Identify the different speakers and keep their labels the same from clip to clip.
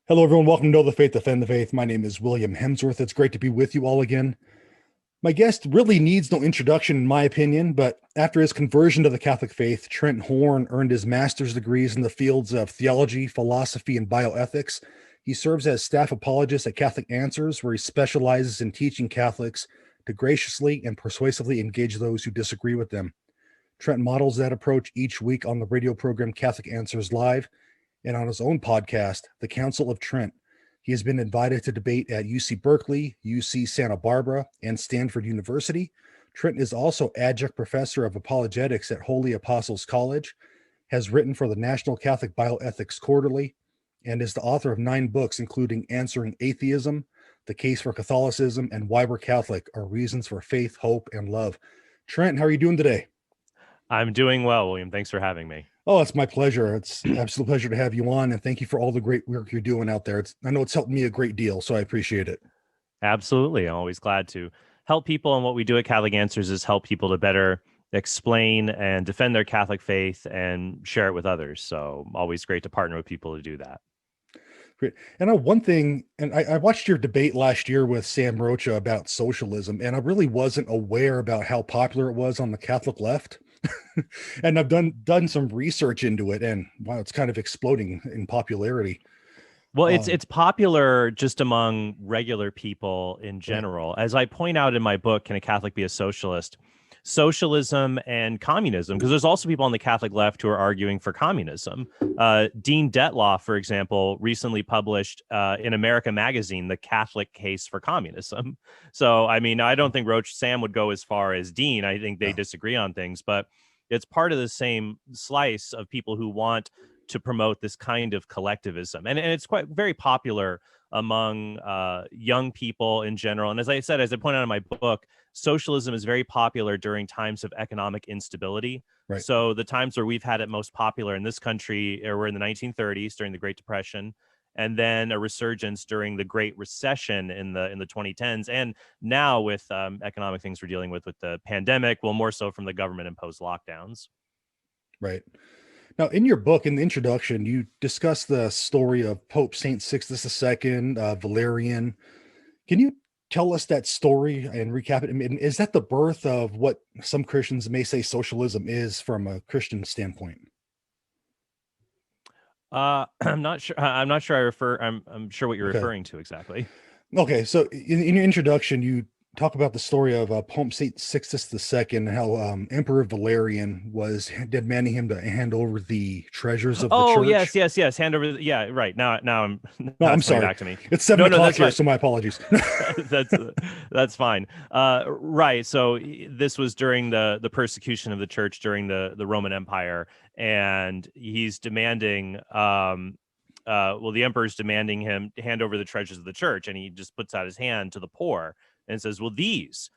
Speaker 1: Hello, everyone. Welcome to Know the Faith, Defend the Faith. My name is William Hemsworth. It's great to be with you all again. My guest really needs no introduction, in my opinion, but after his conversion to the Catholic faith, Trent Horn earned his master's degrees in the fields of theology, philosophy, and bioethics. He serves as staff apologist at Catholic Answers, where he specializes in teaching Catholics to graciously and persuasively engage those who disagree with them. Trent models that approach each week on the radio program Catholic Answers Live and on his own podcast, The Counsel of Trent. He has been invited to debate at UC Berkeley, UC Santa Barbara, and Stanford University. Trent is also adjunct professor of apologetics at Holy Apostles College, has written for the National Catholic Bioethics Quarterly, and is the author of 9 books, including Answering Atheism, The Case for Catholicism, and Why We're Catholic, Our Reasons for Faith, Hope, and Love. Trent, how are you doing today?
Speaker 2: I'm doing well, William. Thanks for having me.
Speaker 1: Oh, it's my pleasure. It's an absolute pleasure to have you on, and thank you for all the great work you're doing out there. I know it's helped me a great deal, so I appreciate it.
Speaker 2: Absolutely. I'm always glad to help people. And what we do at Catholic Answers is help people to better explain and defend their Catholic faith and share it with others. So always great to partner with people to do that.
Speaker 1: Great. And one thing, and I watched your debate last year with Sam Rocha about socialism, and I really wasn't aware about how popular it was on the Catholic left. And I've done some research into it, and wow, it's kind of exploding in popularity.
Speaker 2: Well, it's popular just among regular people in general. As I point out in my book, Can a Catholic Be a Socialist? Socialism and communism, because there's also people on the Catholic left who are arguing for communism. Dean Detloff, for example, recently published in America Magazine, The Catholic Case for Communism. So, I mean, I don't think Roach Sam would go as far as Dean. I think they disagree on things, but it's part of the same slice of people who want to promote this kind of collectivism. And it's quite very popular among young people in general. And as I said, as I point out in my book, socialism is very popular during times of economic instability.
Speaker 1: Right.
Speaker 2: So the times where we've had it most popular in this country were in the 1930s during the Great Depression, and then a resurgence during the Great Recession in the 2010s, and now with economic things we're dealing with the pandemic, well, more so from the government-imposed lockdowns.
Speaker 1: Right. Now, in your book, in the introduction, you discuss the story of Pope Saint Sixtus II, Valerian. Can you tell us that story and recap it? I mean, is that the birth of what some Christians may say socialism is from a Christian standpoint?
Speaker 2: I'm not sure. I'm sure what you're referring to exactly.
Speaker 1: Okay, so in your introduction, you talk about the story of Pope Saint Sixtus II and how Emperor Valerian was demanding him to hand over the treasures of the church.
Speaker 2: Yes. Hand over. Yeah, right. Now I'm.
Speaker 1: No, I'm sorry.
Speaker 2: Back to me.
Speaker 1: It's 7 o'clock here, so my apologies.
Speaker 2: that's fine. Right. So this was during the persecution of the church during the Roman Empire, and he's demanding. The emperor's demanding him to hand over the treasures of the church, and he just puts out his hand to the poor and says, well, these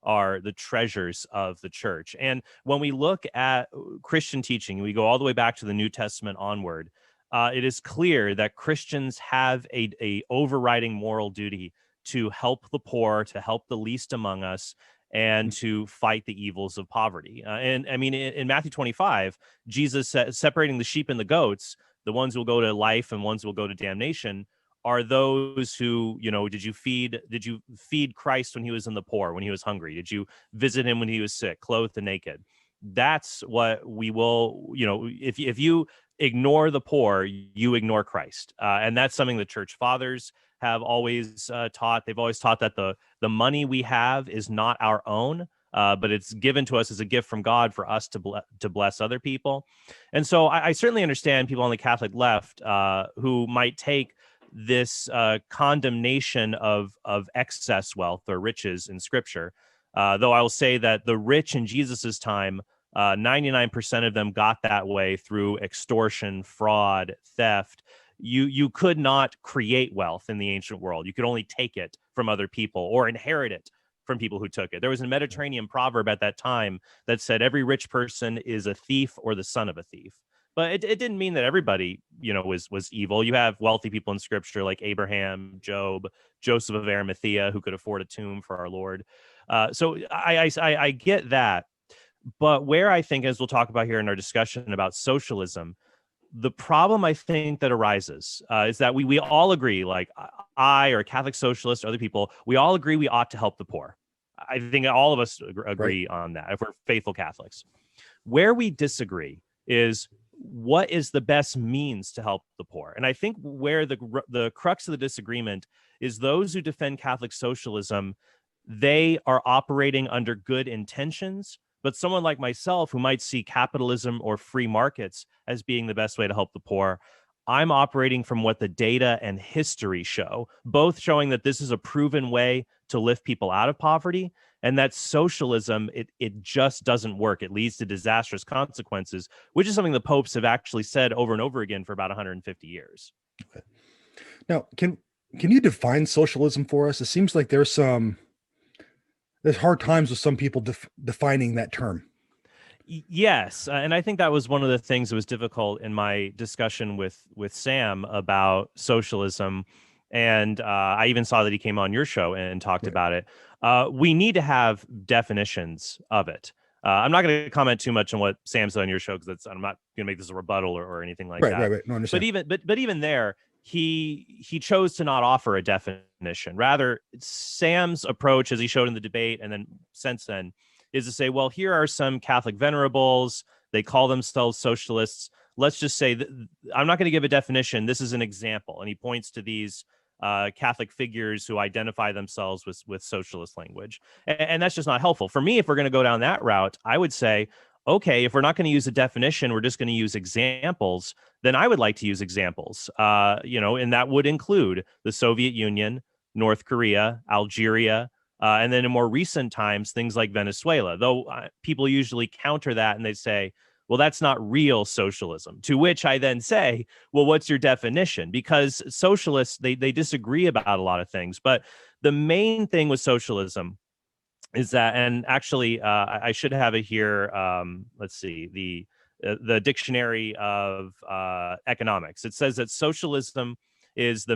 Speaker 2: are the treasures of the church. And when we look at Christian teaching, we go all the way back to the New Testament onward, it is clear that Christians have a overriding moral duty to help the poor, to help the least among us, and to fight the evils of poverty. And I mean, in Matthew 25, Jesus said, separating the sheep and the goats, the ones who will go to life and ones who will go to damnation, are those who, did you feed Christ when he was in the poor, when he was hungry? Did you visit him when he was sick, clothed and naked? That's what we will, if you ignore the poor, you ignore Christ. And that's something the church fathers have always taught. They've always taught that the money we have is not our own, but it's given to us as a gift from God for us to bless other people. And so I certainly understand people on the Catholic left who might take this condemnation of excess wealth or riches in Scripture, though I will say that the rich in Jesus's time, 99% of them got that way through extortion, fraud, theft. You could not create wealth in the ancient world. You could only take it from other people or inherit it from people who took it. There was a Mediterranean proverb at that time that said every rich person is a thief or the son of a thief. But it didn't mean that everybody, was evil. You have wealthy people in Scripture like Abraham, Job, Joseph of Arimathea, who could afford a tomb for our Lord. So I get that. But where I think, as we'll talk about here in our discussion about socialism, The problem I think that arises is that we all agree, like I or Catholic socialists or other people, we all agree we ought to help the poor. I think all of us agree on that if we're faithful Catholics. Where we disagree is what is the best means to help the poor. And I think where the crux of the disagreement is those who defend Catholic socialism, they are operating under good intentions. But someone like myself who might see capitalism or free markets as being the best way to help the poor, I'm operating from what the data and history show, both showing that this is a proven way to lift people out of poverty, and that socialism, it just doesn't work. It leads to disastrous consequences, which is something the popes have actually said over and over again for about 150 years.
Speaker 1: Okay. Now, can you define socialism for us? It seems like there's hard times with some people defining that term.
Speaker 2: Yes, and I think that was one of the things that was difficult in my discussion with Sam about socialism, and I even saw that he came on your show and talked about it. We need to have definitions of it. I'm not going to comment too much on what Sam said on your show because I'm not going to make this a rebuttal or anything like that.
Speaker 1: Right. No, I understand.
Speaker 2: But even there, he chose to not offer a definition. Rather, Sam's approach, as he showed in the debate, and then since then, is to say, well, here are some Catholic venerables. They call themselves socialists. Let's just say that I'm not going to give a definition. This is an example, and he points to these Catholic figures who identify themselves with socialist language, and that's just not helpful for me. If we're going to go down that route, I would say, okay, if we're not going to use a definition, we're just going to use examples. Then I would like to use examples, and that would include the Soviet Union, North Korea, Algeria, and then in more recent times, things like Venezuela. Though people usually counter that and they say, well, that's not real socialism. To which I then say, well, what's your definition? Because socialists, they disagree about a lot of things. But the main thing with socialism is that, and actually, I should have it here. Let's see, the dictionary of economics. It says that socialism is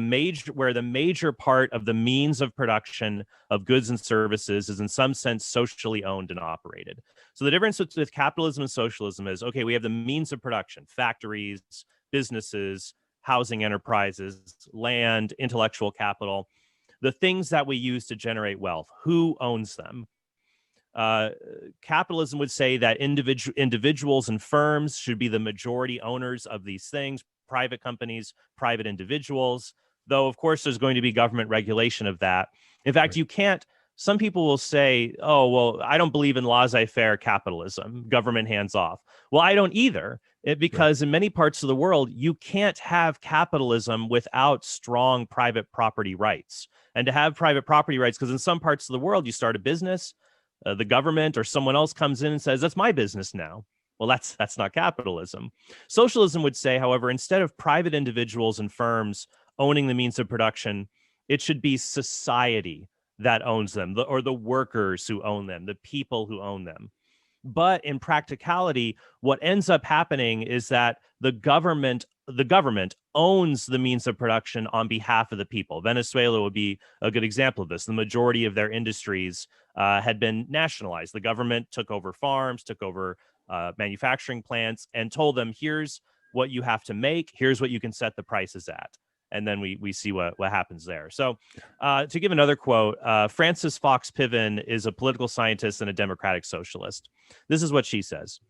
Speaker 2: where the major part of the means of production of goods and services is in some sense socially owned and operated. So the difference with capitalism and socialism is, okay, we have the means of production, factories, businesses, housing enterprises, land, intellectual capital, the things that we use to generate wealth. Who owns them? Capitalism would say that individuals and firms should be the majority owners of these things, private companies, private individuals, though, of course, there's going to be government regulation of that. In fact, you can't, some people will say, oh, well, I don't believe in laissez-faire capitalism, government hands off. Well, I don't either, because in many parts of the world, you can't have capitalism without strong private property rights. And to have private property rights, because in some parts of the world, you start a business, the government or someone else comes in and says, that's my business now. Well, that's not capitalism. Socialism would say, however, instead of private individuals and firms owning the means of production, it should be society that owns them, or the workers who own them, the people who own them. But in practicality, what ends up happening is that the government owns the means of production on behalf of the people. Venezuela would be a good example of this. The majority of their industries had been nationalized. The government took over farms, took over manufacturing plants, and told them, here's what you have to make, here's what you can set the prices at. And then we see what happens there. So to give another quote, Frances Fox Piven is a political scientist and a democratic socialist. This is what she says.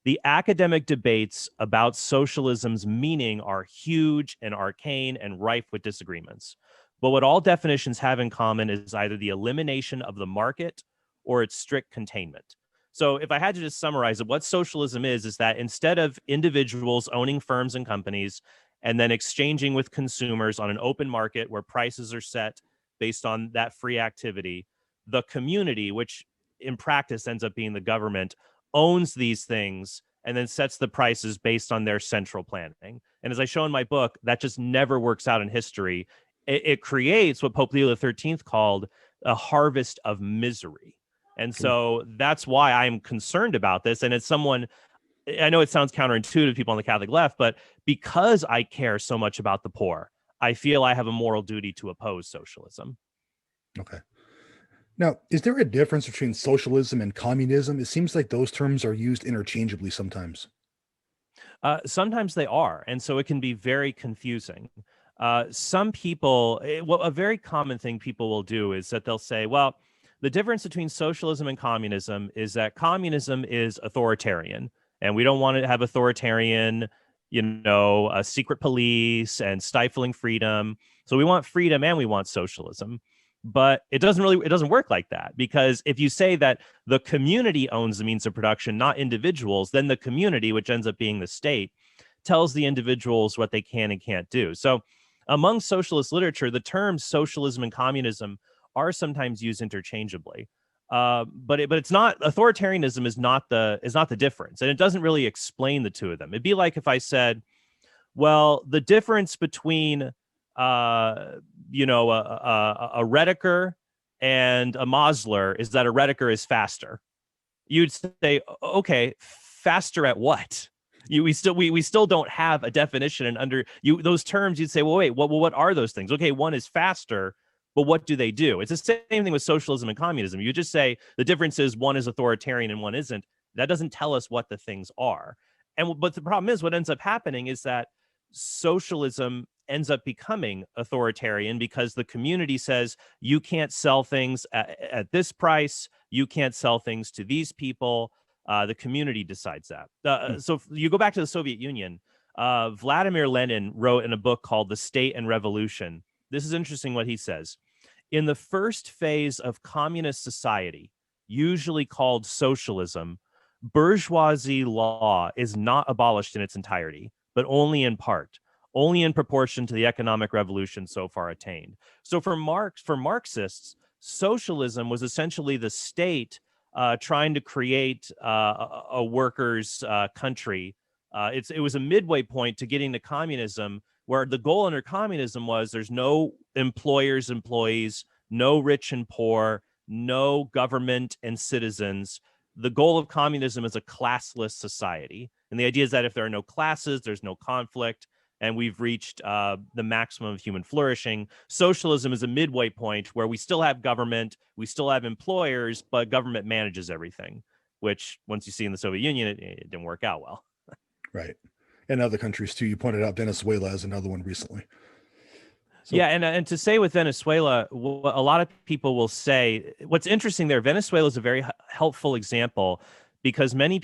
Speaker 2: The academic debates about socialism's meaning are huge and arcane and rife with disagreements. But what all definitions have in common is either the elimination of the market or its strict containment. So if I had to just summarize it, what socialism is that instead of individuals owning firms and companies and then exchanging with consumers on an open market where prices are set based on that free activity, the community, which in practice ends up being the government, owns these things and then sets the prices based on their central planning. And as I show in my book, that just never works out in history. It creates what Pope Leo XIII called a harvest of misery. And so that's why I'm concerned about this. And as someone, I know it sounds counterintuitive to people on the Catholic left, but because I care so much about the poor, I feel I have a moral duty to oppose socialism.
Speaker 1: Okay. Now, is there a difference between socialism and communism? It seems like those terms are used interchangeably sometimes.
Speaker 2: Sometimes they are, and so it can be very confusing. Some people, well, a very common thing people will do is that they'll say, well, the difference between socialism and communism is that communism is authoritarian, and we don't want to have authoritarian, a secret police and stifling freedom. So we want freedom and we want socialism. But it doesn't work like that, because if you say that the community owns the means of production, not individuals, then the community, which ends up being the state, tells the individuals what they can and can't do. So among socialist literature, the terms socialism and communism are sometimes used interchangeably. But it's not, authoritarianism is not the difference. And it doesn't really explain the two of them. It'd be like if I said, well, the difference between a retiker and a Mosler is that a retiker is faster. You'd say, okay, faster at what? We still don't have a definition, and under those terms, you'd say, well, wait, what are those things? Okay, one is faster, but what do they do? It's the same thing with socialism and communism. You just say the difference is one is authoritarian and one isn't. That doesn't tell us what the things are. But the problem is, what ends up happening is that socialism ends up becoming authoritarian because the community says you can't sell things at this price, you can't sell things to these people. The community decides that. So if you go back to the Soviet Union, Vladimir Lenin wrote in a book called The State and Revolution. This is interesting what he says. In the first phase of communist society, usually called socialism, bourgeoisie law is not abolished in its entirety, but only in part, only in proportion to the economic revolution so far attained. So for Marxists, socialism was essentially the state trying to create a workers' country. It was a midway point to getting to communism, where the goal under communism was there's no employers, employees, no rich and poor, no government and citizens. The goal of communism is a classless society. And the idea is that if there are no classes, there's no conflict, and we've reached the maximum of human flourishing. Socialism is a midway point where we still have government, we still have employers, but government manages everything, which once you see in the Soviet Union, it didn't work out well.
Speaker 1: Right. And other countries too. You pointed out Venezuela as another one recently.
Speaker 2: So, yeah, and to say with Venezuela, a lot of people will say, what's interesting there, Venezuela is a very helpful example, because many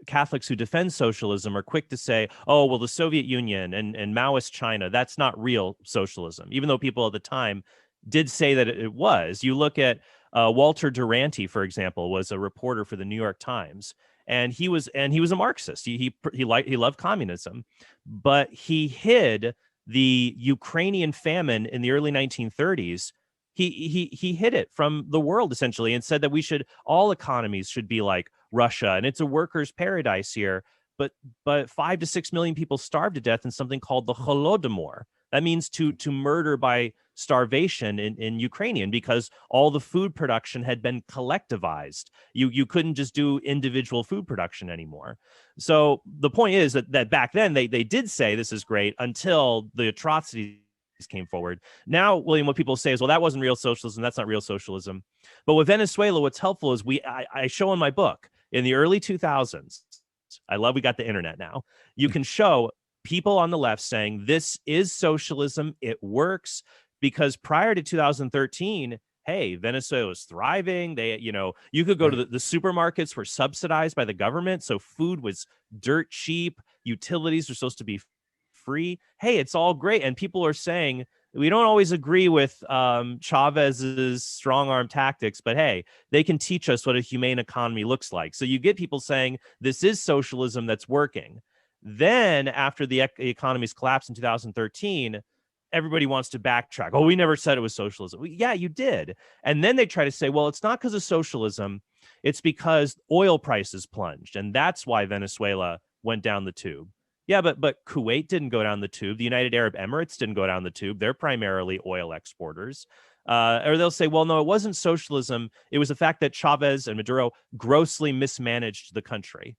Speaker 2: Catholics who defend socialism are quick to say, oh, well, the Soviet Union and Maoist China, that's not real socialism, even though people at the time did say that it was. You look at Walter Duranty, for example, was a reporter for the New York Times, and he was a Marxist. He loved communism, but he hid the Ukrainian famine in the early 1930s. He hid it from the world, essentially, and said that all economies should be like Russia, and it's a workers' paradise here. But 5 to 6 million people starved to death in something called the Holodomor. That means to murder by starvation in Ukrainian, because all the food production had been collectivized. You couldn't just do individual food production anymore. So the point is that back then they did say this is great until the atrocities came forward. Now, William, what people say is, well, that wasn't real socialism. That's not real socialism. But with Venezuela, what's helpful is I show in my book in the early 2000s. We got the internet now. You can show people on the left saying this is socialism. It works, because prior to 2013, hey, Venezuela was thriving. You could go to the supermarkets were subsidized by the government, so food was dirt cheap. Utilities were supposed to be free. Hey, it's all great. And people are saying, we don't always agree with Chavez's strong arm tactics, but hey, they can teach us what a humane economy looks like. So you get people saying this is socialism that's working. Then after the economy's collapse in 2013, everybody wants to backtrack. Oh, we never said it was socialism. Yeah, you did. And then they try to say, well, it's not because of socialism. It's because oil prices plunged. And that's why Venezuela went down the tube. Yeah, but Kuwait didn't go down the tube. The United Arab Emirates didn't go down the tube. They're primarily oil exporters. Or they'll say, well, no, it wasn't socialism. It was the fact that Chavez and Maduro grossly mismanaged the country.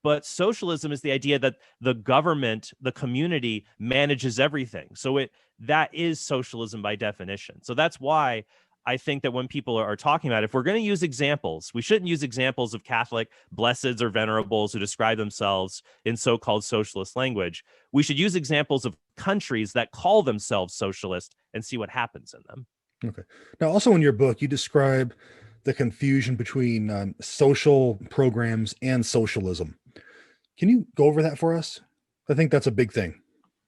Speaker 2: But socialism is the idea that the government, the community, manages everything. So that is socialism by definition. So that's why I think that when people are talking about it, if we're going to use examples, we shouldn't use examples of Catholic blesseds or venerables who describe themselves in so-called socialist language. We should use examples of countries that call themselves socialist and see what happens in them.
Speaker 1: Okay. Now, also in your book, you describe the confusion between social programs and socialism. Can you go over that for us? I think that's a big thing.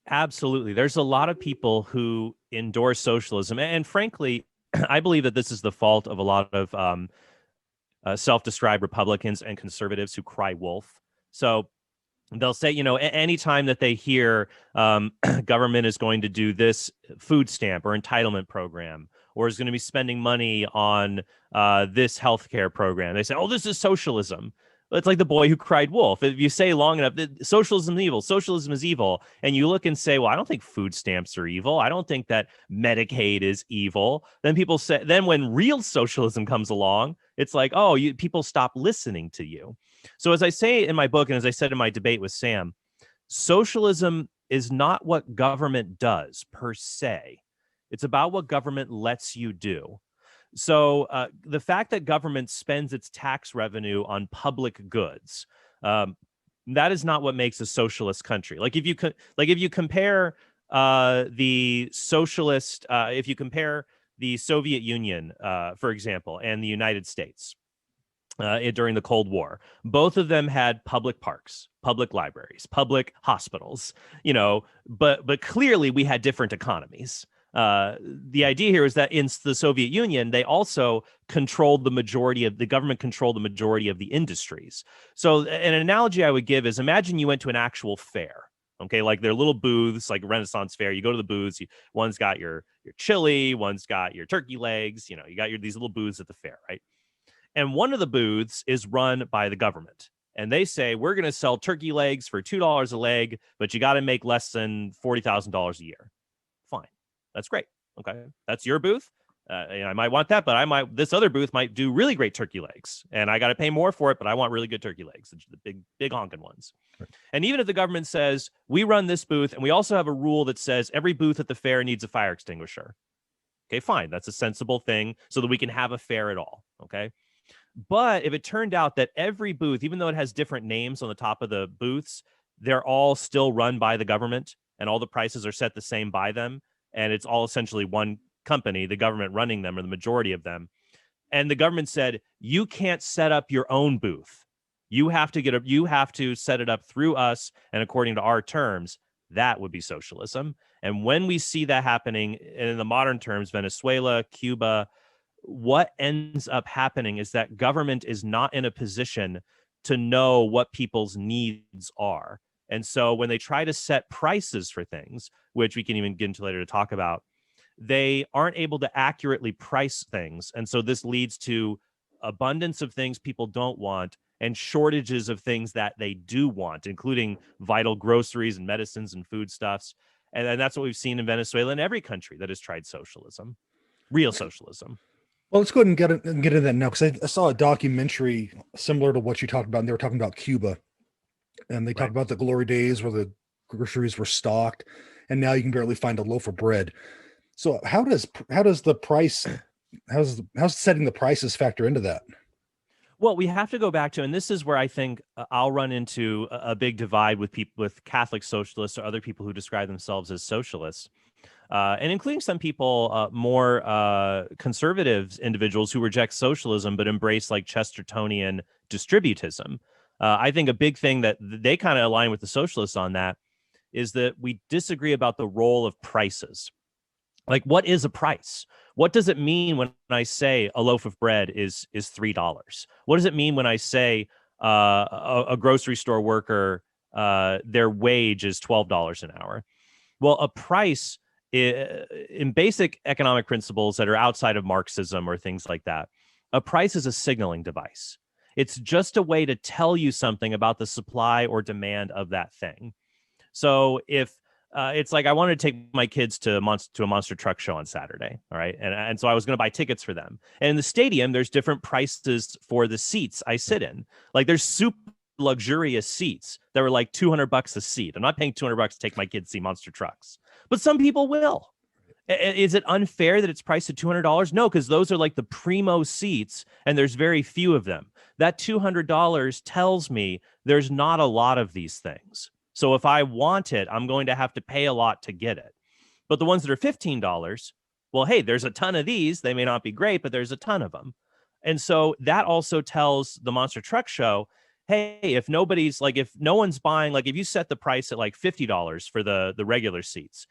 Speaker 2: Absolutely. There's a lot of people who endorse socialism. And frankly, I believe that this is the fault of a lot of self-described Republicans and conservatives who cry wolf. So they'll say, anytime that they hear government is going to do this food stamp or entitlement program, or is going to be spending money on this healthcare program, they say, oh, this is socialism. It's like the boy who cried wolf. If you say long enough that socialism is evil, and you look and say, well, I don't think food stamps are evil. I don't think that Medicaid is evil. Then people say, then when real socialism comes along, it's like, oh, people stop listening to you. So as I say in my book, and as I said in my debate with Sam, socialism is not what government does per se. It's about what government lets you do. So the fact that government spends its tax revenue on public goods, that is not what makes a socialist country. Like if you compare the socialist, if you compare the Soviet Union, for example, and the United States during the Cold War, both of them had public parks, public libraries, public hospitals. But clearly we had different economies. The idea here is that in the Soviet Union, they also controlled the majority of the government controlled the majority of the industries. So an analogy I would give is imagine you went to an actual fair. Okay, like they're little booths, like a Renaissance fair. You go to the booths. One's got your chili, one's got your turkey legs. You got these little booths at the fair, right? And one of the booths is run by the government. And they say, we're going to sell turkey legs for $2 a leg, but you got to make less than $40,000 a year. Fine. That's great. Okay. That's your booth. I might want that, but this other booth might do really great turkey legs, and I got to pay more for it, but I want really good turkey legs, the big honking ones. Right. And even if the government says, we run this booth, and we also have a rule that says every booth at the fair needs a fire extinguisher. Okay, fine. That's a sensible thing so that we can have a fair at all. Okay. But if it turned out that every booth, even though it has different names on the top of the booths, they're all still run by the government and all the prices are set the same by them, and it's all essentially one company, the government running them, or the majority of them. And the government said, you can't set up your own booth. You have to set it up through us and according to our terms. That would be socialism. And when we see that happening in the modern terms, Venezuela, Cuba, what ends up happening is that government is not in a position to know what people's needs are. And so when they try to set prices for things, which we can even get into later to talk about, they aren't able to accurately price things. And so this leads to abundance of things people don't want and shortages of things that they do want, including vital groceries and medicines and foodstuffs. And that's what we've seen in Venezuela and every country that has tried socialism, real socialism.
Speaker 1: Well, let's go ahead and get into that now, because I saw a documentary similar to what you talked about, and they were talking about Cuba. And they talk about the glory days where the groceries were stocked, and now you can barely find a loaf of bread. So how does the price, how's setting the prices factor into that?
Speaker 2: Well, we have to go back to, and this is where I think I'll run into a big divide with people, with Catholic socialists or other people who describe themselves as socialists, and including some people, more conservative individuals who reject socialism but embrace like Chestertonian distributism. I think a big thing that they kind of align with the socialists on that is that we disagree about the role of prices. Like, what is a price? What does it mean when I say a loaf of bread is $3? What does it mean when I say a grocery store worker, their wage is $12 an hour? Well, a price in basic economic principles that are outside of Marxism or things like that, a price is a signaling device. It's just a way to tell you something about the supply or demand of that thing. So if it's like I wanted to take my kids to a monster truck show on Saturday, all right, and so I was going to buy tickets for them. And in the stadium, there's different prices for the seats I sit in. Like there's super luxurious seats that were like $200 a seat. I'm not paying $200 to take my kids to see monster trucks, but some people will. Is it unfair that it's priced at $200? No, because those are like the primo seats, and there's very few of them. That $200 tells me there's not a lot of these things. So if I want it, I'm going to have to pay a lot to get it. But the ones that are $15, well, hey, there's a ton of these. They may not be great, but there's a ton of them. And so that also tells the monster truck show, hey, if nobody's like, if no one's buying, like if you set the price at like $50 for the regular seats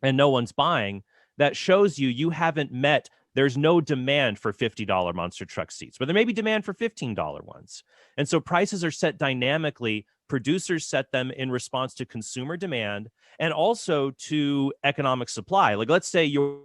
Speaker 2: and no one's buying, that shows you haven't met, there's no demand for $50 monster truck seats, but there may be demand for $15 ones. And so prices are set dynamically. Producers set them in response to consumer demand and also to economic supply. Like let's say your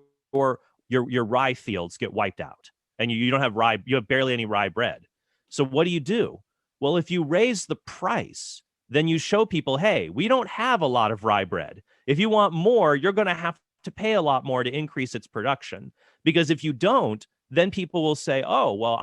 Speaker 2: rye fields get wiped out and you don't have rye, you have barely any rye bread. So what do? Well, if you raise the price, then you show people, hey, we don't have a lot of rye bread. If you want more, you're going to have to pay a lot more to increase its production. Because if you don't, then people will say, oh, well,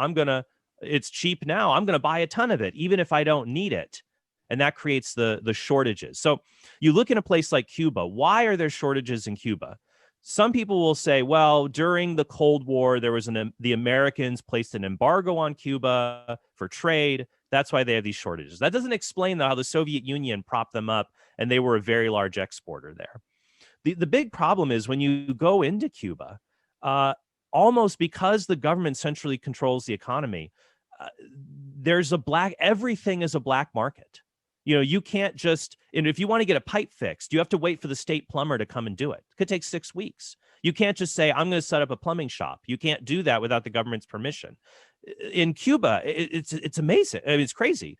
Speaker 2: it's cheap now. I'm going to buy a ton of it, even if I don't need it. And that creates the shortages. So you look in a place like Cuba. Why are there shortages in Cuba? Some people will say, well, during the Cold War, there was the Americans placed an embargo on Cuba for trade. That's why they have these shortages. That doesn't explain, though, how the Soviet Union propped them up, and they were a very large exporter there. The big problem is when you go into Cuba, almost because the government centrally controls the economy, everything is a black market. You can't just, and if you want to get a pipe fixed, you have to wait for the state plumber to come and do it. It could take 6 weeks. You can't just say, I'm going to set up a plumbing shop. You can't do that without the government's permission. In Cuba, it's amazing. I mean, it's crazy.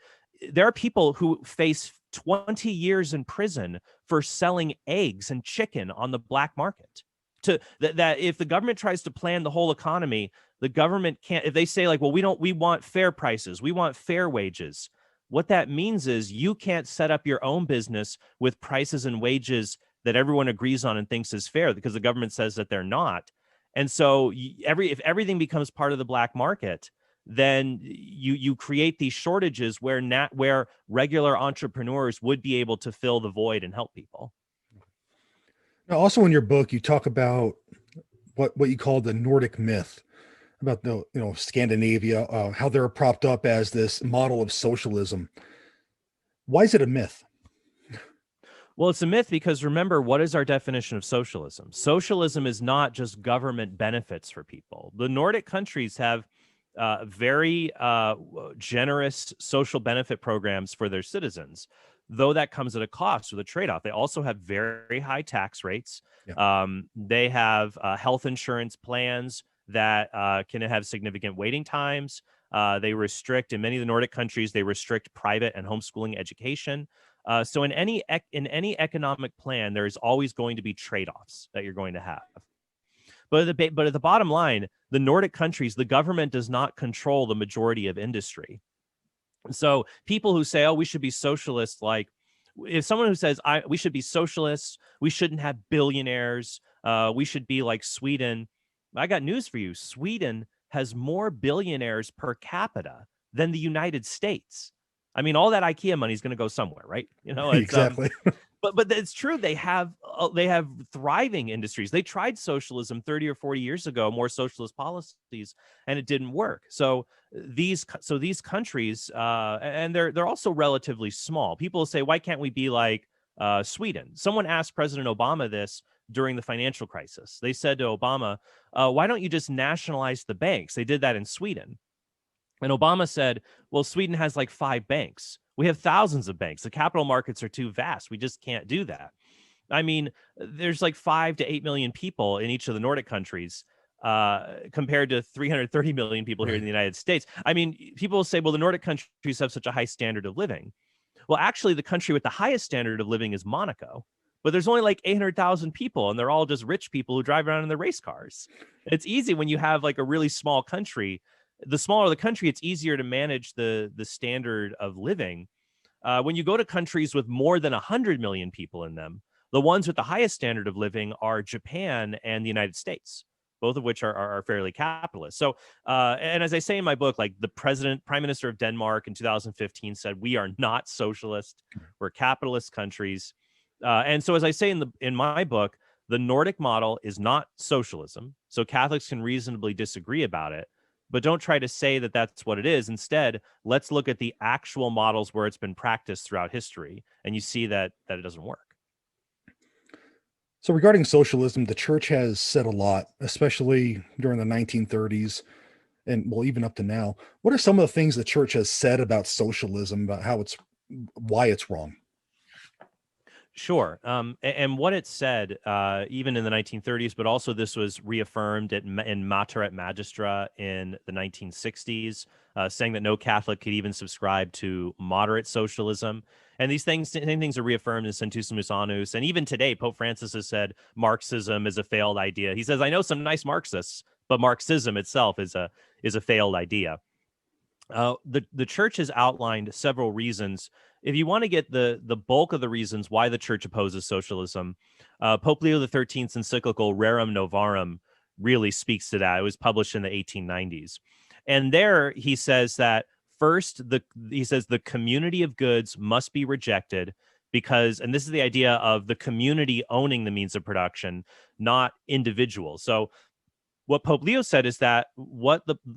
Speaker 2: There are people who face 20 years in prison for selling eggs and chicken on the black market. That if the government tries to plan the whole economy, the government can't. If they say like, well, we want fair prices, we want fair wages. What that means is you can't set up your own business with prices and wages that everyone agrees on and thinks is fair because the government says that they're not. And so if everything becomes part of the black market, then you create these shortages where regular entrepreneurs would be able to fill the void and help people.
Speaker 1: Now, also in your book, you talk about what you call the Nordic myth, about the Scandinavia, how they're propped up as this model of socialism. Why is it a myth?
Speaker 2: Well, it's a myth because remember, what is our definition of socialism? Socialism is not just government benefits for people. The Nordic countries have very generous social benefit programs for their citizens, though that comes at a cost with a trade-off. They also have very high tax rates. Yeah. They have health insurance plans that can have significant waiting times. They restrict, in many of the Nordic countries, they restrict private and homeschooling education. So in any economic plan, there is always going to be trade-offs that you're going to have. But at the bottom line, the Nordic countries, the government does not control the majority of industry. So people who say, oh, we should be socialists, like if someone who says we should be socialists, we shouldn't have billionaires, we should be like Sweden. I got news for you. Sweden has more billionaires per capita than the United States. I mean, all that IKEA money is going to go somewhere, right?
Speaker 1: Exactly.
Speaker 2: But it's true. They have thriving industries. They tried socialism 30 or 40 years ago, more socialist policies, and it didn't work. So these countries, and they're also relatively small. People say, why can't we be like Sweden? Someone asked President Obama this during the financial crisis. They said to Obama, why don't you just nationalize the banks? They did that in Sweden. And Obama said, well, Sweden has like 5 banks. We have thousands of banks. The capital markets are too vast. We just can't do that. I mean, there's like 5 to 8 million people in each of the Nordic countries compared to 330 million people here in the United States. I mean, people will say, well, the Nordic countries have such a high standard of living. Well, actually, the country with the highest standard of living is Monaco. But there's only like 800,000 people, and they're all just rich people who drive around in their race cars. It's easy when you have like a really small country. The smaller the country, it's easier to manage the standard of living. When you go to countries with more than 100 million people in them, the ones with the highest standard of living are Japan and the United States, both of which are fairly capitalist. So, and as I say in my book, like the prime minister of Denmark in 2015 said, we are not socialist, we're capitalist countries. And so, as I say in my book, The Nordic model is not socialism, so Catholics can reasonably disagree about it, but don't try to say that that's what it is. Instead, let's look at the actual models where it's been practiced throughout history, and you see that it doesn't work.
Speaker 1: So, regarding socialism, the church has said a lot, especially during the 1930s and well, even up to now. What are some of the things the church has said about socialism, about why it's wrong?
Speaker 2: Sure. And what it said, even in the 1930s, but also this was reaffirmed in Mater et Magistra in the 1960s, saying that no Catholic could even subscribe to moderate socialism. And these same things are reaffirmed in Centusimus Annus. And even today, Pope Francis has said Marxism is a failed idea. He says, I know some nice Marxists, but Marxism itself is a failed idea. The church has outlined several reasons. If you want to get the bulk of the reasons why the church opposes socialism, Pope Leo XIII's encyclical Rerum Novarum really speaks to that. It was published in the 1890s. And there he says that first, the community of goods must be rejected because, and this is the idea of the community owning the means of production, not individuals. So what Pope Leo said is that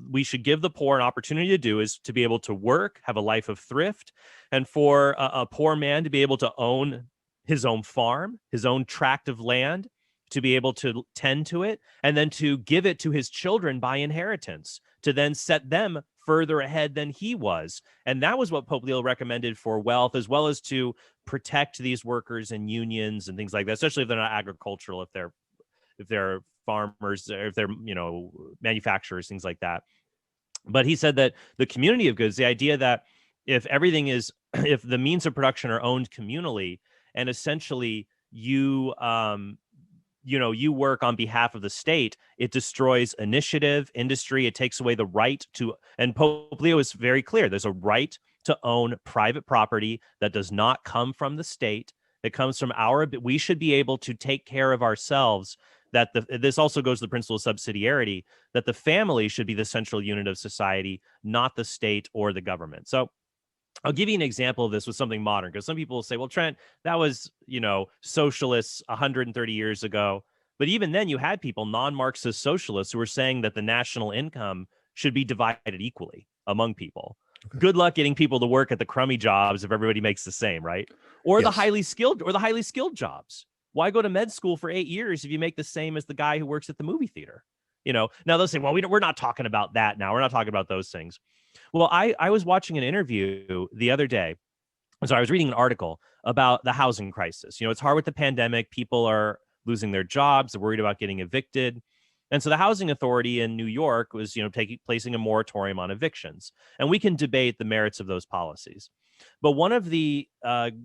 Speaker 2: we should give the poor an opportunity to do is to be able to work, have a life of thrift, and for a poor man to be able to own his own farm, his own tract of land, to be able to tend to it, and then to give it to his children by inheritance, to then set them further ahead than he was. And that was what Pope Leo recommended for wealth, as well as to protect these workers and unions and things like that, especially if they're not agricultural, if they're farmers, or if they're, manufacturers, things like that. But he said that the community of goods, the idea that if the means of production are owned communally, and essentially you work on behalf of the state, it destroys initiative, industry, it takes away the right to, and Pope Leo is very clear, there's a right to own private property that does not come from the state, that comes from we should be able to take care of ourselves. This also goes to the principle of subsidiarity, that the family should be the central unit of society, not the state or the government. So I'll give you an example of this with something modern, because some people will say, well, Trent, that was, socialists 130 years ago. But even then you had people, non-Marxist socialists, who were saying that the national income should be divided equally among people. Okay. Good luck getting people to work at the crummy jobs if everybody makes the same, right? Or yes. the highly skilled jobs. Why go to med school for 8 years if you make the same as the guy who works at the movie theater? Now they'll say, well, we're not talking about that now. We're not talking about those things. Well, I was watching an interview the other day. So I was reading an article about the housing crisis. It's hard with the pandemic. People are losing their jobs. They're worried about getting evicted. And so the housing authority in New York was, placing a moratorium on evictions. And we can debate the merits of those policies. But one of the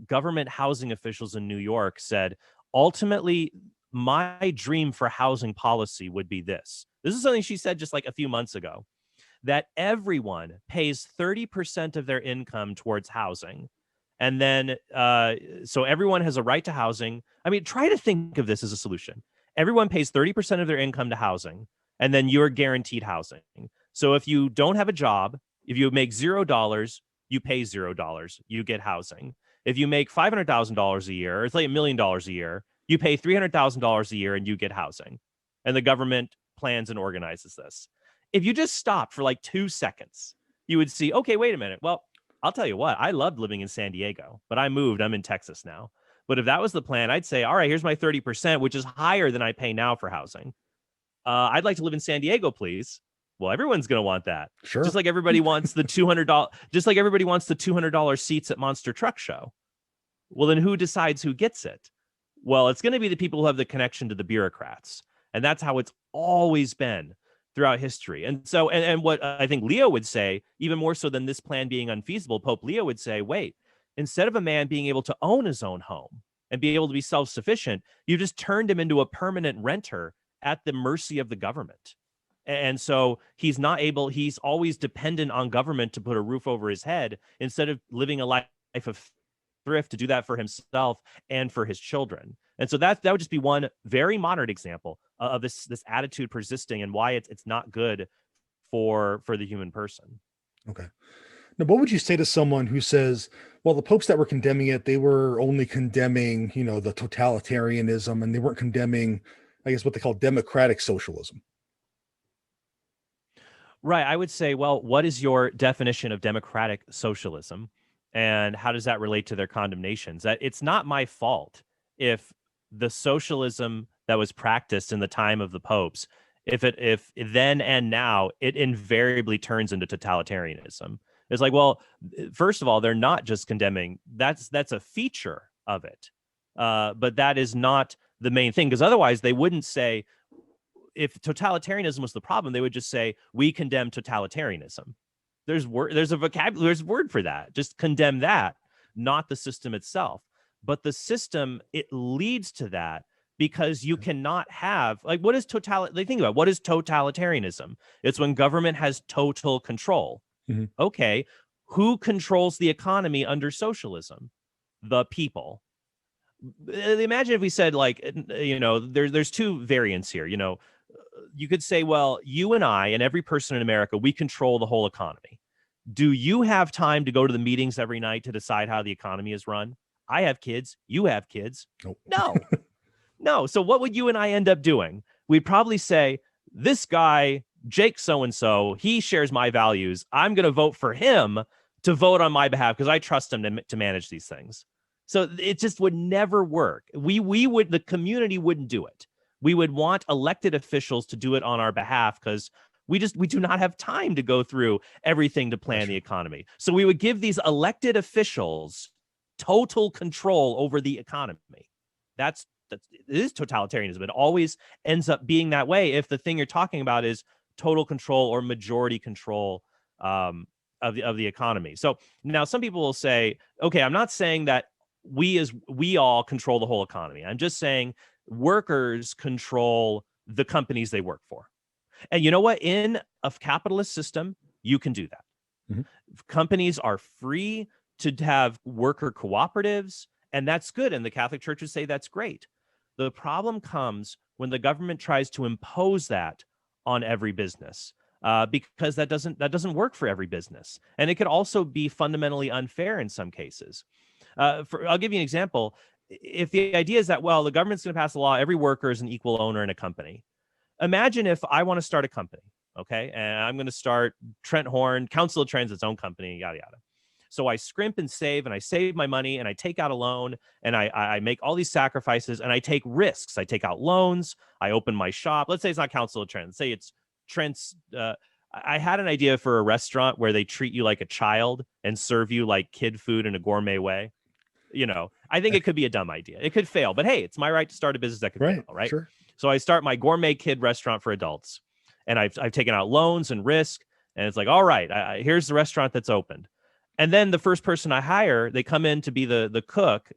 Speaker 2: government housing officials in New York said, ultimately, my dream for housing policy would be this. This is something she said just like a few months ago, that everyone pays 30% of their income towards housing. And then, so everyone has a right to housing. I mean, try to think of this as a solution. Everyone pays 30% of their income to housing, and then you're guaranteed housing. So if you don't have a job, if you make $0, you pay $0, you get housing. If you make $500,000 a year, or it's like $1 million a year, you pay $300,000 a year and you get housing. And the government plans and organizes this. If you just stopped for like 2 seconds, you would see, okay, wait a minute. Well, I'll tell you what, I loved living in San Diego, but I moved. I'm in Texas now. But if that was the plan, I'd say, all right, here's my 30%, which is higher than I pay now for housing. I'd like to live in San Diego, please. Well, everyone's going to want that.
Speaker 1: Sure.
Speaker 2: Just like everybody wants the $200, just like everybody wants the $200 seats at Monster Truck Show. Well, then who decides who gets it? Well, it's going to be the people who have the connection to the bureaucrats. And that's how it's always been throughout history. And so, and what I think Leo would say, even more so than this plan being unfeasible, Pope Leo would say, wait, instead of a man being able to own his own home and be able to be self-sufficient, you just turned him into a permanent renter at the mercy of the government. And so he's always dependent on government to put a roof over his head instead of living a life of thrift to do that for himself and for his children. And so that would just be one very modern example of this attitude persisting and why it's not good for the human person.
Speaker 1: Okay. Now, what would you say to someone who says, well, the popes that were condemning it, they were only condemning, the totalitarianism, and they weren't condemning, I guess, what they call democratic socialism?
Speaker 2: Right. I would say, well, what is your definition of democratic socialism? And how does that relate to their condemnations? That it's not my fault if the socialism that was practiced in the time of the popes, if then and now it invariably turns into totalitarianism. It's like, well, first of all, they're not just condemning, that's a feature of it. But that is not the main thing, because otherwise they wouldn't say, if totalitarianism was the problem, they would just say, we condemn totalitarianism. There's a vocabulary, there's a word for that. Just condemn that, not the system itself. But the system, it leads to that, because you cannot have, like, what is think about, what is totalitarianism? It's when government has total control.
Speaker 1: Mm-hmm.
Speaker 2: Okay, who controls the economy under socialism? The people. Imagine if we said, like, there's two variants here. You could say, well, you and I and every person in America, we control the whole economy. Do you have time to go to the meetings every night to decide how the economy is run? I have kids. You have kids.
Speaker 1: Nope.
Speaker 2: No, no. So what would you and I end up doing? We'd probably say, this guy, Jake so-and-so, he shares my values. I'm going to vote for him to vote on my behalf because I trust him to manage these things. So it just would never work. The community wouldn't do it. We would want elected officials to do it on our behalf, because we do not have time to go through everything to plan the economy. So we would give these elected officials total control over the economy. It is totalitarianism. It always ends up being that way if the thing you're talking about is total control or majority control of the economy. So now some people will say, okay, I'm not saying that we all control the whole economy. I'm just saying workers control the companies they work for. And you know what? In a capitalist system, you can do that. Mm-hmm. Companies are free to have worker cooperatives, and that's good. And the Catholic Church would say that's great. The problem comes when the government tries to impose that on every business, because that doesn't work for every business. And it could also be fundamentally unfair in some cases. I'll give you an example. If the idea is that, well, the government's going to pass a law, every worker is an equal owner in a company. Imagine if I want to start a company, okay? And I'm going to start Trent Horn, Counsel of Trent's its own company, yada, yada. So I scrimp and I save my money, and I take out a loan, and I make all these sacrifices, and I take risks. I take out loans. I open my shop. Let's say it's not Counsel of Trent. Let's say it's Trent's. I had an idea for a restaurant where they treat you like a child and serve you like kid food in a gourmet way. I think it could be a dumb idea. It could fail, but hey, it's my right to start a business that could fail, right?
Speaker 1: Sure.
Speaker 2: So I start my gourmet kid restaurant for adults, and I've taken out loans and risk, and it's like, all right, here's the restaurant that's opened. And then the first person I hire, they come in to be the cook,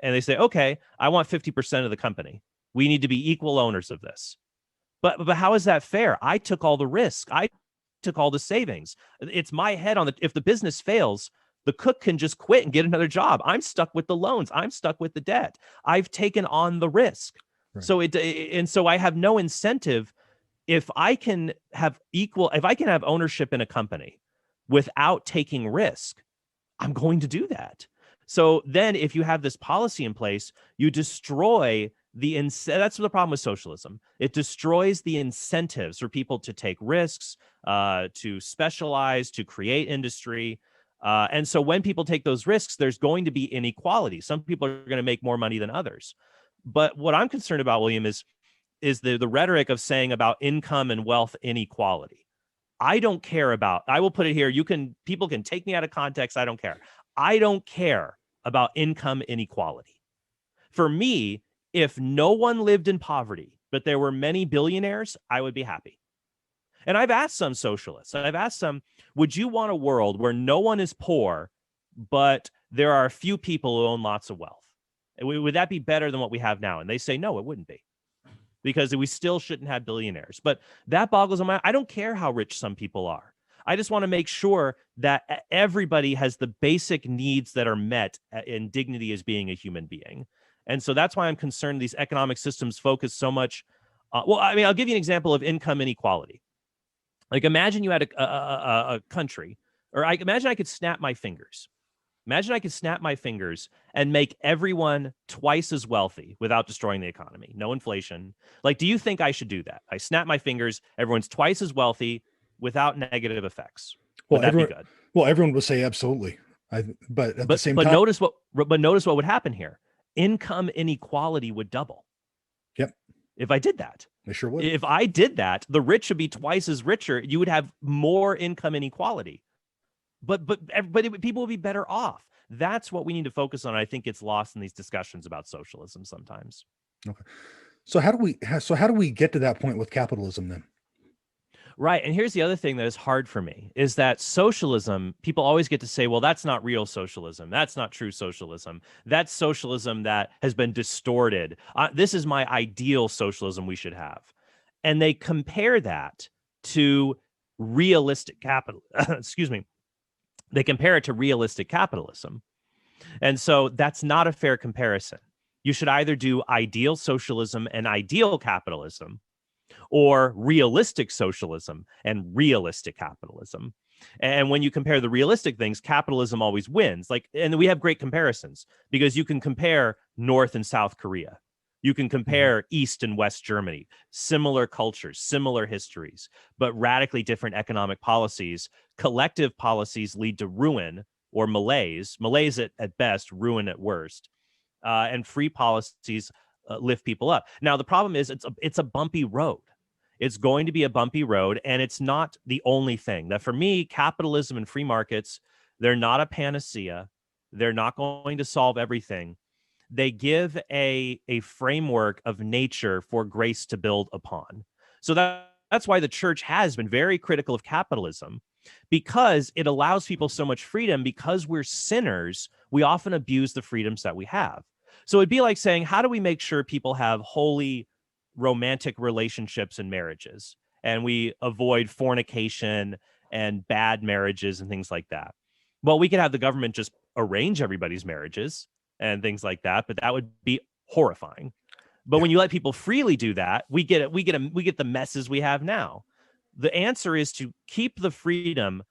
Speaker 2: and they say, okay, I want 50% of the company. We need to be equal owners of this. But how is that fair? I took all the risk. I took all the savings. It's my head on if the business fails, the cook can just quit and get another job. I'm stuck with the loans. I'm stuck with the debt. I've taken on the risk. Right. So I have no incentive. If I can have ownership in a company without taking risk, I'm going to do that. So then if you have this policy in place, you destroy that's the problem with socialism. It destroys the incentives for people to take risks, to specialize, to create industry. And so when people take those risks, there's going to be inequality. Some people are going to make more money than others. But what I'm concerned about, William, is the rhetoric of saying about income and wealth inequality. I don't care about, I will put it here. People can take me out of context. I don't care. I don't care about income inequality. For me, if no one lived in poverty, but there were many billionaires, I would be happy. And I've asked some socialists, would you want a world where no one is poor, but there are a few people who own lots of wealth? Would that be better than what we have now? And they say, no, it wouldn't be, because we still shouldn't have billionaires. But that boggles my mind. I don't care how rich some people are. I just want to make sure that everybody has the basic needs that are met in dignity as being a human being. And so that's why I'm concerned these economic systems focus so much. I'll give you an example of income inequality. Like, imagine you had a country or I imagine I could snap my fingers. Imagine I could snap my fingers and make everyone twice as wealthy without destroying the economy. No inflation. Like, do you think I should do that? I snap my fingers, everyone's twice as wealthy without negative effects. Would that be good?
Speaker 1: Well, everyone would say absolutely. But at the same time,
Speaker 2: notice what would happen here. Income inequality would double.
Speaker 1: Yep.
Speaker 2: If I did that.
Speaker 1: They sure would.
Speaker 2: If I did that, the rich would be twice as richer. You would have more income inequality. But people will be better off. That's what we need to focus on. I think it's lost in these discussions about socialism sometimes.
Speaker 1: Okay. So how do we get to that point with capitalism then?
Speaker 2: Right. And here's the other thing that is hard for me is that socialism, people always get to say, well, that's not real socialism. That's not true socialism. That's socialism that has been distorted. This is my ideal socialism we should have. And they compare that to realistic capital. Excuse me. They compare it to realistic capitalism. And so that's not a fair comparison. You should either do ideal socialism and ideal capitalism, or realistic socialism and realistic capitalism. And when you compare the realistic things, capitalism always wins. And we have great comparisons because you can compare North and South Korea. You can compare East and West Germany, similar cultures, similar histories, but radically different economic policies. Collective policies lead to ruin or malaise at best, ruin at worst. And free policies lift people up. Now, the problem is it's a bumpy road. It's going to be a bumpy road, and it's not the only thing. That for me, capitalism and free markets, they're not a panacea. They're not going to solve everything. They give a framework of nature for grace to build upon. So that's why the church has been very critical of capitalism, because it allows people so much freedom. Because we're sinners, we often abuse the freedoms that we have. So it'd be like saying, how do we make sure people have holy romantic relationships and marriages, and we avoid fornication and bad marriages and things like that? Well, we could have the government just arrange everybody's marriages and things like that, but that would be horrifying. But when you let people freely do that, we get the messes we have now. The answer is to keep the freedom,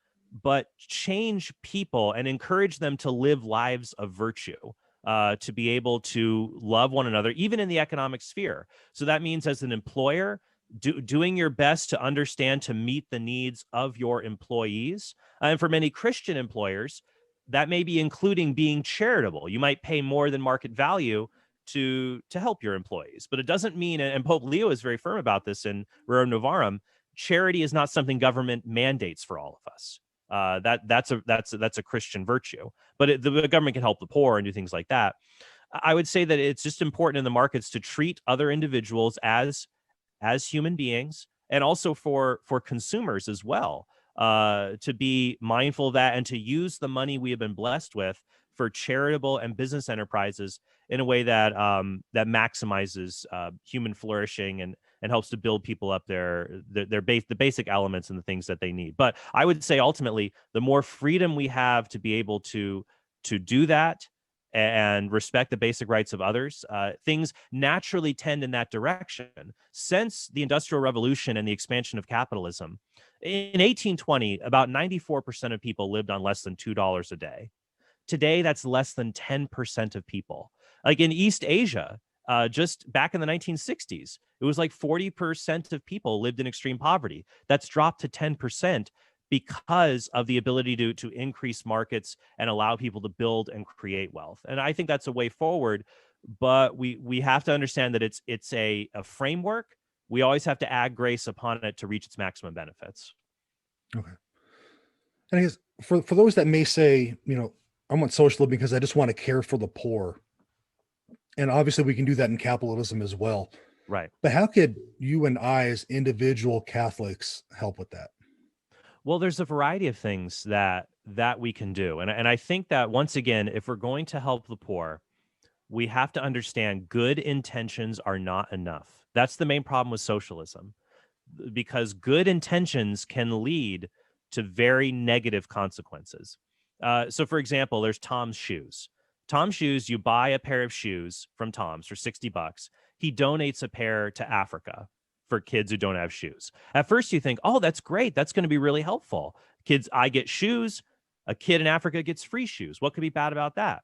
Speaker 2: but change people and encourage them to live lives of virtue. To be able to love one another, even in the economic sphere. So that means as an employer, doing your best to understand, to meet the needs of your employees. And for many Christian employers, that may be including being charitable. You might pay more than market value to help your employees. But it doesn't mean, and Pope Leo is very firm about this in Rerum Novarum, charity is not something government mandates for all of us. That's a Christian virtue, but the government can help the poor and do things like that. I would say that it's just important in the markets to treat other individuals as human beings, and also for consumers as well, to be mindful of that and to use the money we have been blessed with for charitable and business enterprises in a way that that maximizes human flourishing and helps to build people up the basic elements and the things that they need. But I would say ultimately, the more freedom we have to be able to do that and respect the basic rights of others, things naturally tend in that direction. Since the Industrial Revolution and the expansion of capitalism, in 1820, about 94% of people lived on less than $2 a day. Today, that's less than 10% of people. Like in East Asia, just back in the 1960s, it was like 40% of people lived in extreme poverty. That's dropped to 10% because of the ability to increase markets and allow people to build and create wealth. And I think that's a way forward, but we have to understand that it's a framework. We always have to add grace upon it to reach its maximum benefits.
Speaker 1: Okay. And I guess for those that may say, I want socialism because I just want to care for the poor. And obviously we can do that in capitalism as well.
Speaker 2: Right.
Speaker 1: But how could you and I as individual Catholics help with that?
Speaker 2: Well, there's a variety of things that we can do. And I think that once again, if we're going to help the poor, we have to understand good intentions are not enough. That's the main problem with socialism, because good intentions can lead to very negative consequences. So for example, there's Tom's Shoes. Tom's Shoes, you buy a pair of shoes from Tom's for $60. He donates a pair to Africa for kids who don't have shoes. At first you think, oh, that's great. That's going to be really helpful. Kids, I get shoes. A kid in Africa gets free shoes. What could be bad about that?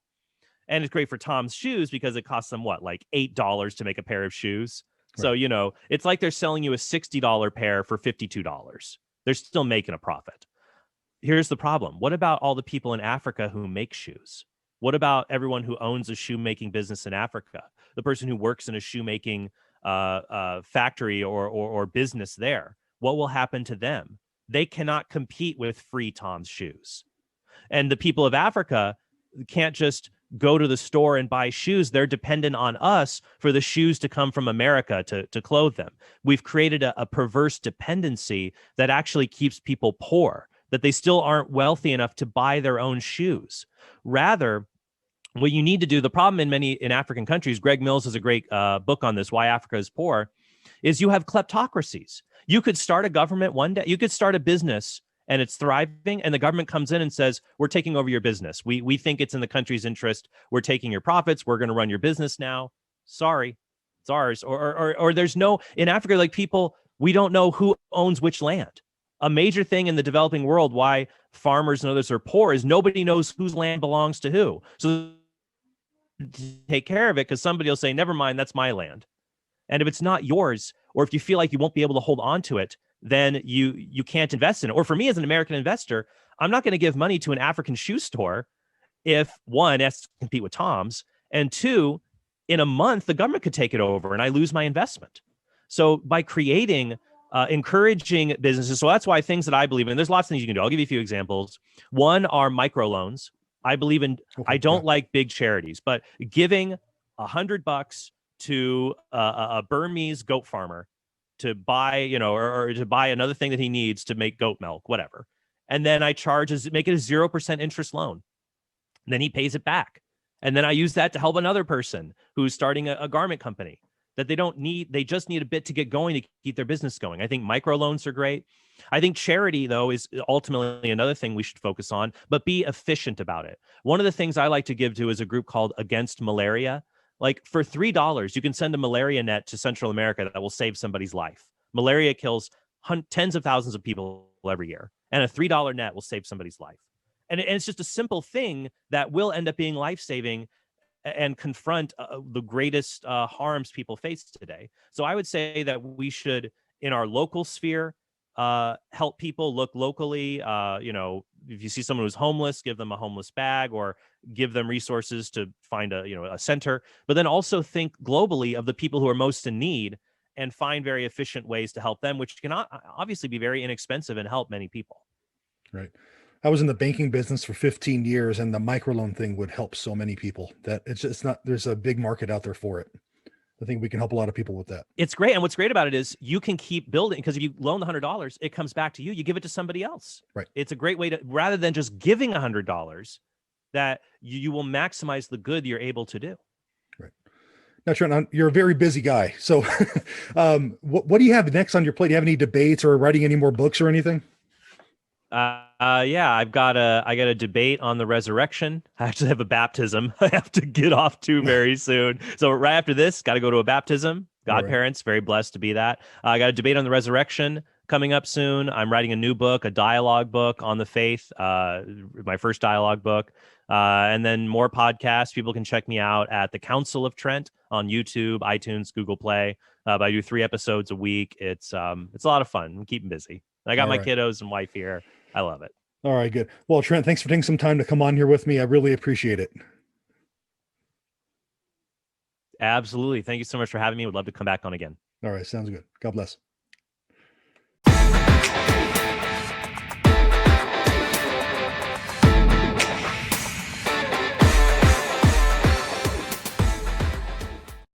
Speaker 2: And it's great for Tom's shoes because it costs them what, like $8 to make a pair of shoes.
Speaker 1: Right.
Speaker 2: So, you know, it's like they're selling you a $60 pair for $52. They're still making a profit. Here's the problem. What about all the people in Africa who make shoes? What about everyone who owns a shoemaking business in Africa? The person who works in a shoemaking factory or business there? What will happen to them? They cannot compete with free Tom's shoes. And the people of Africa can't just go to the store and buy shoes. They're dependent on us for the shoes to come from America to clothe them. We've created a perverse dependency that actually keeps people poor, that they still aren't wealthy enough to buy their own shoes. Rather, what you need to do, the problem in African countries, Greg Mills has a great book on this, Why Africa is Poor, is you have kleptocracies. You could start a government one day, you could start a business and it's thriving, and the government comes in and says, we're taking over your business. We think it's in the country's interest. We're taking your profits. We're going to run your business now. Sorry, it's ours. Or there's no, in Africa, like people, we don't know who owns which land. A major thing in the developing world, why farmers and others are poor, is nobody knows whose land belongs to who. So take care of it because somebody will say, never mind, that's my land. And if it's not yours, or if you feel like you won't be able to hold on to it, then you can't invest in it. Or for me as an American investor, I'm not going to give money to an African shoe store if one, it has to compete with Tom's, and two, in a month, the government could take it over and I lose my investment. So by creating, encouraging businesses, so that's why things that I believe in, there's lots of things you can do. I'll give you a few examples. One are microloans. I believe in, I don't like big charities, but giving $100 to a Burmese goat farmer to buy, you know, or to buy another thing that he needs to make goat milk, whatever. And then I make it a 0% interest loan. And then he pays it back. And then I use that to help another person who's starting a garment company that they just need a bit to get going to keep their business going. I think microloans are great. I think charity, though, is ultimately another thing we should focus on, but be efficient about it. One of the things I like to give to is a group called Against Malaria. Like for $3, you can send a malaria net to Central America that will save somebody's life. Malaria kills tens of thousands of people every year, and a $3 net will save somebody's life. And it's just a simple thing that will end up being life-saving and confront the greatest harms people face today. So I would say that we should, in our local sphere, help people, look locally. You know, if you see someone who's homeless, give them a homeless bag or give them resources to find a center, but then also think globally of the people who are most in need and find very efficient ways to help them, which can obviously be very inexpensive and help many people.
Speaker 1: Right. I was in the banking business for 15 years, and the microloan thing would help so many people that it's not, there's a big market out there for it. I think we can help a lot of people with that.
Speaker 2: It's great. And what's great about it is you can keep building, because if you loan the $100, it comes back to you. You give it to somebody else.
Speaker 1: Right.
Speaker 2: It's a great way to, rather than just giving $100, that you will maximize the good you're able to do.
Speaker 1: Right. Now, Trent, you're a very busy guy. So what do you have next on your plate? Do you have any debates or writing any more books or anything?
Speaker 2: Yeah, I got a debate on the resurrection. I actually have a baptism I have to get off to very soon. So right after this, got to go to a baptism. Godparents, very blessed to be that. I got a debate on the resurrection coming up soon. I'm writing a new book, a dialogue book on the faith, my first dialogue book. And then more podcasts. People can check me out at the Counsel of Trent on YouTube, iTunes, Google Play. I do 3 episodes a week. It's a lot of fun. I'm keeping busy. I got my kiddos and wife here. I love it.
Speaker 1: All right, good. Well, Trent, thanks for taking some time to come on here with me. I really appreciate it.
Speaker 2: Absolutely. Thank you so much for having me. Would love to come back on again.
Speaker 1: All right. Sounds good. God bless.